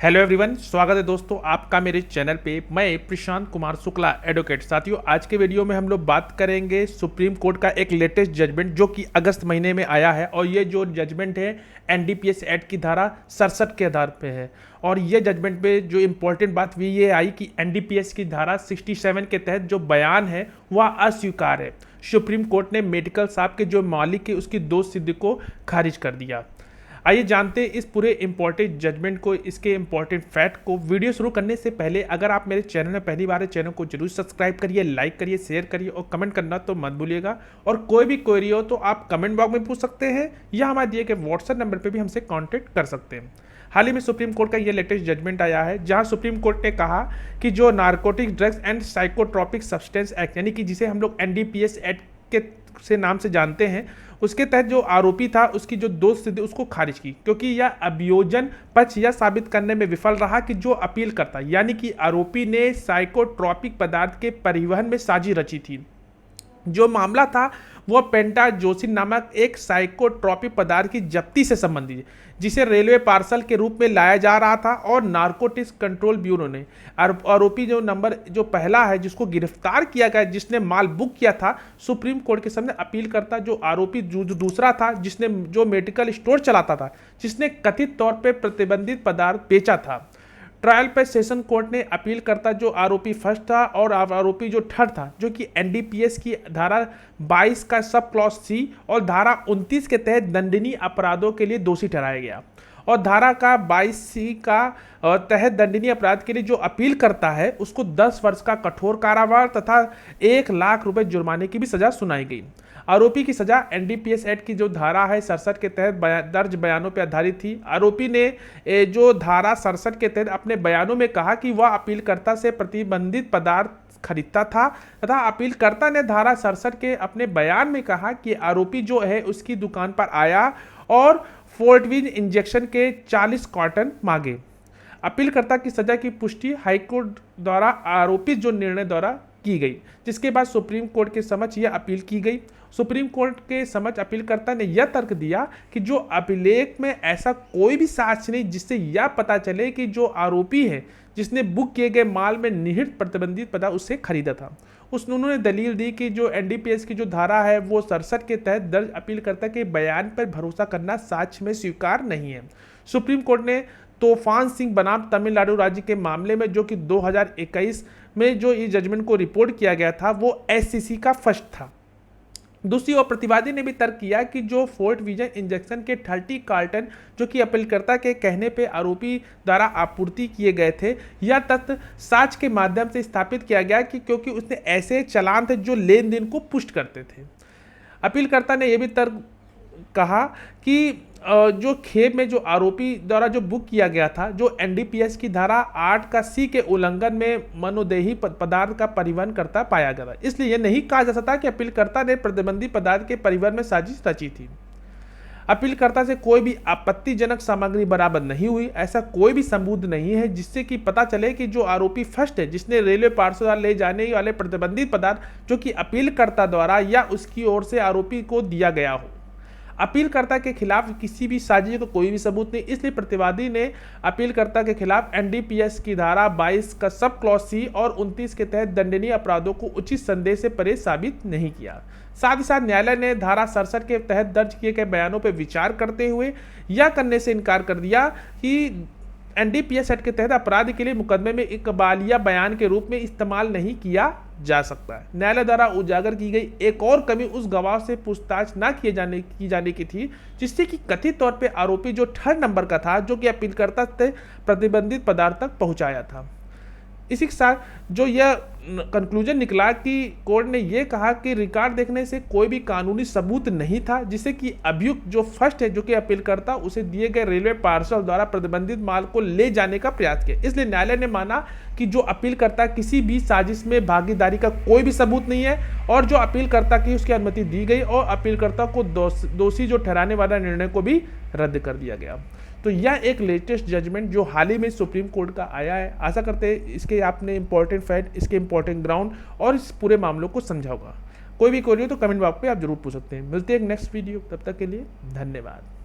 Hello everyone, स्वागत है दोस्तों आपका मेरे चैनल पे। मैं प्रशांत कुमार शुक्ला एडवोकेट। साथियों, आज के वीडियो में हम लोग बात करेंगे सुप्रीम कोर्ट का एक लेटेस्ट जजमेंट जो कि अगस्त महीने में आया है। और ये जो जजमेंट है एनडीपीएस एक्ट की धारा 67 के आधार पे है। और ये जजमेंट पे जो इम्पोर्टेंट बात हुई ये आई कि एनडीपीएस की धारा 67 के तहत जो बयान है वह अस्वीकार है। सुप्रीम कोर्ट ने मेडिकल साहब के जो मालिक है उसकी दोष सिद्धि को खारिज कर दिया। आइए जानते हैं इस पूरे इंपॉर्टेंट जजमेंट को, इसके इंपॉर्टेंट फैक्ट को। वीडियो शुरू करने से पहले अगर आप मेरे चैनल में पहली बार है, चैनल को जरूर सब्सक्राइब करिए, लाइक करिए, शेयर करिए और कमेंट करना तो मत भूलिएगा। और कोई भी क्वेरी हो तो आप कमेंट बॉक्स में पूछ सकते हैं या हमारे दिए गए व्हाट्सएप नंबर पर भी हमसे कॉन्टैक्ट कर सकते हैं। हाल ही में सुप्रीम कोर्ट का ये लेटेस्ट जजमेंट आया है जहां सुप्रीम कोर्ट ने कहा कि जो narcotic drugs and psychotropic substance act यानी कि जिसे हम लोग एनडीपीएस एक्ट के से नाम से जानते हैं, उसके तहत जो आरोपी था उसकी जो दोष सिद्धि उसको खारिज की, क्योंकि यह अभियोजन पक्ष यह साबित करने में विफल रहा कि जो अपील करता यानी कि आरोपी ने साइकोट्रॉपिक पदार्थ के परिवहन में साजिश रची थी। जो मामला था वह पेंटाजोसिन नामक एक साइकोट्रॉपिक पदार्थ की जब्ती से संबंधित है जिसे रेलवे पार्सल के रूप में लाया जा रहा था। और नारकोटिक्स कंट्रोल ब्यूरो ने आरोपी जो नंबर जो पहला है जिसको गिरफ्तार किया गया, जिसने माल बुक किया था, सुप्रीम कोर्ट के सामने अपील करता जो आरोपी जो दूसरा था जिसने जो मेडिकल स्टोर चलाता था, जिसने कथित तौर पर प्रतिबंधित पदार्थ बेचा था। ट्रायल पे सेशन कोर्ट ने अपील करता जो आरोपी फर्स्ट था और आरोपी जो थर्ड था, जो कि एनडीपीएस की धारा 22 का सब क्लॉज सी और धारा 29 के तहत दंडनीय अपराधों के लिए दोषी ठहराया गया। और धारा का 22C का तहत दंडनीय अपराध के लिए जो अपील करता है उसको 10 वर्ष का कठोर कारावास तथा 1 लाख रुपए जुर्माने की भी सजा सुनाई गई। आरोपी की सजा एनडीपीएस एक्ट की जो धारा है 67 के तहत दर्ज बयानों पर आधारित थी। आरोपी ने जो धारा 67 के तहत अपने बयानों में कहा कि वह अपीलकर्ता से प्रतिबंधित पदार्थ खरीदता था तथा अपीलकर्ता ने धारा 67 के अपने बयान में कहा कि आरोपी जो है उसकी दुकान पर आया और फोर्टविन इंजेक्शन के 40 कार्टन मांगे। अपीलकर्ता की सजा की पुष्टि हाईकोर्ट द्वारा आरोपित जो निर्णय द्वारा की गई, जिसके बाद सुप्रीम कोर्ट के समक्ष यह अपील की गई। सुप्रीम कोर्ट के समक्ष अपीलकर्ता ने यह तर्क दिया कि जो अभिलेख में ऐसा कोई भी साक्ष्य नहीं जिससे यह पता चले कि जो आरोपी है जिसने बुक किए गए माल में निहित प्रतिबंधित पदार्थ उससे खरीदा था। उन्होंने दलील दी कि जो एनडीपीएस की जो धारा है वो 67 के तहत दर्ज अपीलकर्ता के बयान पर भरोसा करना साक्ष्य में स्वीकार नहीं है। सुप्रीम कोर्ट ने तूफान सिंह बनाम तमिलनाडु राज्य के मामले में जो कि 2021 में जो इस जजमेंट को रिपोर्ट किया गया था वो एससीसी का फर्स्ट था। दूसरी ओर प्रतिवादी ने भी तर्क किया कि जो फोर्ट विजन इंजेक्शन के 30 कार्टन जो कि अपीलकर्ता के कहने पे आरोपी द्वारा आपूर्ति किए गए थे, यह तथ्य साक्ष्य के माध्यम से स्थापित किया गया कि क्योंकि उसने ऐसे चालान थे जो लेन देन को पुष्ट करते थे। अपीलकर्ता ने यह भी तर्क कहा कि जो खेप में जो आरोपी द्वारा जो बुक किया गया था जो एनडीपीएस की धारा 8 का सी के उल्लंघन में मनोदेही पदार्थ का परिवहन करता पाया गया था। इसलिए यह नहीं कहा जा सकता कि अपीलकर्ता ने प्रतिबंधित पदार्थ के परिवहन में साजिश रची थी। अपीलकर्ता से कोई भी आपत्तिजनक सामग्री बरामद नहीं हुई, ऐसा कोई भी सबूत नहीं है जिससे कि पता चले कि जो आरोपी फर्स्ट है जिसने रेलवे पार्सल द्वारा ले जाने वाले प्रतिबंधित पदार्थ जो कि अपीलकर्ता द्वारा या उसकी ओर से आरोपी को दिया गया हो। अपीलकर्ता के खिलाफ किसी भी साजिश का कोई भी सबूत नहीं, इसलिए प्रतिवादी ने अपीलकर्ता के खिलाफ एनडीपीएस की धारा 22 का सब क्लॉज सी और 29 के तहत दंडनीय अपराधों को उचित संदेह से परे साबित नहीं किया। साथ ही साथ न्यायालय ने धारा 67 के तहत दर्ज किए गए बयानों पर विचार करते हुए यह करने से इनकार कर दिया कि एनडीपीएस एक्ट के तहत अपराध के लिए मुकदमे में इकबालिया बयान के रूप में इस्तेमाल नहीं किया जा सकता है। न्यायालय द्वारा उजागर की गई एक और कमी उस गवाह से पूछताछ न की जाने की थी जिससे कि कथित तौर पे आरोपी जो 3rd नंबर का था जो कि अपीलकर्ता से प्रतिबंधित पदार्थ तक पहुंचाया था। इसी के साथ जो यह कंक्लूजन निकला कि कोर्ट ने यह कहा कि रिकॉर्ड देखने से कोई भी कानूनी सबूत नहीं था जिससे कि अभियुक्त जो फर्स्ट है जो कि अपीलकर्ता उसे दिए गए रेलवे पार्सल द्वारा प्रतिबंधित माल को ले जाने का प्रयास किया। इसलिए न्यायालय ने माना कि जो अपीलकर्ता किसी भी साजिश में भागीदारी का कोई भी सबूत नहीं है और जो अपीलकर्ता की उसकी अनुमति दी गई और अपीलकर्ता को दोषी जो ठहराने वाला निर्णय को भी रद्द कर दिया गया। तो यह एक लेटेस्ट जजमेंट जो हाल ही में सुप्रीम कोर्ट का आया है। आशा करते हैं इसके आपने इंपॉर्टेंट फैक्ट, इसके इंपॉर्टेंट ग्राउंड और इस पूरे मामलों को समझा होगा। कोई भी क्वेरी हो तो कमेंट बॉक्स पे आप जरूर पूछ सकते हैं। मिलते हैं एक नेक्स्ट वीडियो, तब तक के लिए धन्यवाद।